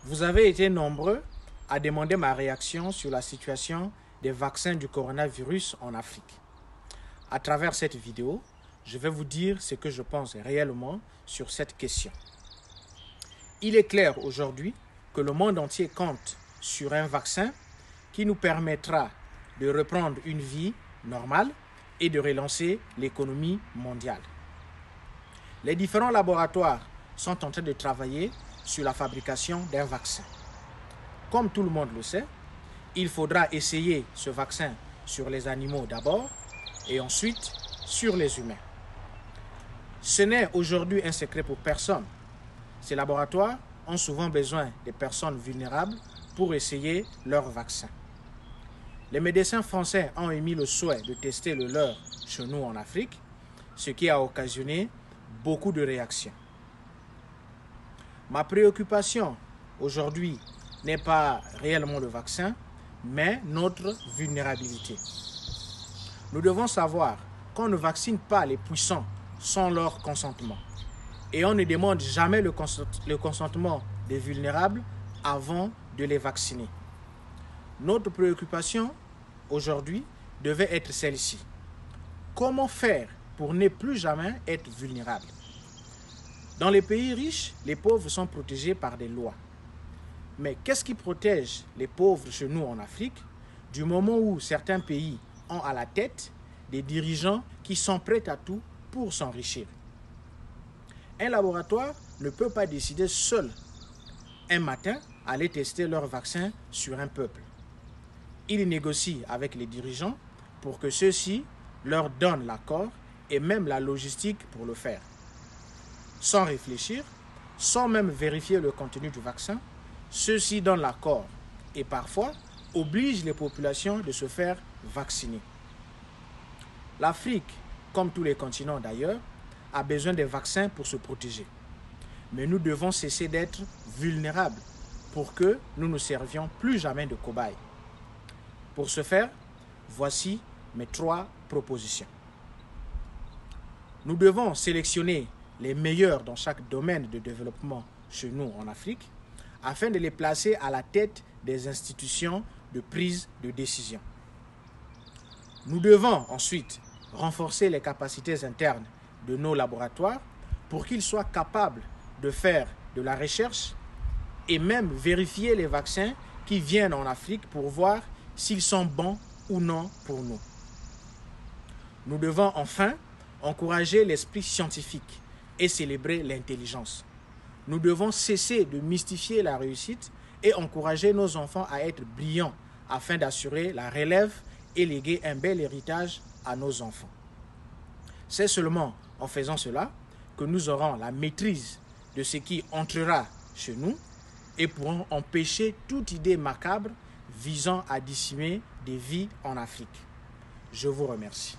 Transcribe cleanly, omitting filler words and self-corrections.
Vous avez été nombreux à demander ma réaction sur la situation des vaccins du coronavirus en Afrique. À travers cette vidéo, je vais vous dire ce que je pense réellement sur cette question. Il est clair aujourd'hui que le monde entier compte sur un vaccin qui nous permettra de reprendre une vie normale et de relancer l'économie mondiale. Les différents laboratoires sont en train de travailler sur la fabrication d'un vaccin. Comme tout le monde le sait, il faudra essayer ce vaccin sur les animaux d'abord et ensuite sur les humains. Ce n'est aujourd'hui un secret pour personne. Ces laboratoires ont souvent besoin des personnes vulnérables pour essayer leur vaccin. Les médecins français ont émis le souhait de tester le leur chez nous en Afrique, ce qui a occasionné beaucoup de réactions. Ma préoccupation aujourd'hui n'est pas réellement le vaccin, mais notre vulnérabilité. Nous devons savoir qu'on ne vaccine pas les puissants sans leur consentement. Et on ne demande jamais le consentement des vulnérables avant de les vacciner. Notre préoccupation aujourd'hui devait être celle-ci. Comment faire pour ne plus jamais être vulnérable? Dans les pays riches, les pauvres sont protégés par des lois. Mais qu'est-ce qui protège les pauvres chez nous en Afrique du moment où certains pays ont à la tête des dirigeants qui sont prêts à tout pour s'enrichir? Un laboratoire ne peut pas décider seul un matin aller tester leur vaccin sur un peuple. Il négocie avec les dirigeants pour que ceux-ci leur donnent l'accord et même la logistique pour le faire. Sans réfléchir, sans même vérifier le contenu du vaccin, ceux-ci donnent l'accord et parfois obligent les populations de se faire vacciner. L'Afrique, comme tous les continents d'ailleurs, a besoin des vaccins pour se protéger. Mais nous devons cesser d'être vulnérables pour que nous ne servions plus jamais de cobayes. Pour ce faire, voici mes 3 propositions. Nous devons sélectionner les meilleurs dans chaque domaine de développement chez nous en Afrique afin de les placer à la tête des institutions de prise de décision. Nous devons ensuite renforcer les capacités internes de nos laboratoires pour qu'ils soient capables de faire de la recherche et même vérifier les vaccins qui viennent en Afrique pour voir s'ils sont bons ou non pour nous. Nous devons enfin encourager l'esprit scientifique et célébrer l'intelligence. Nous devons cesser de mystifier la réussite et encourager nos enfants à être brillants afin d'assurer la relève et léguer un bel héritage à nos enfants. C'est seulement en faisant cela que nous aurons la maîtrise de ce qui entrera chez nous et pourrons empêcher toute idée macabre visant à décimer des vies en Afrique. Je vous remercie.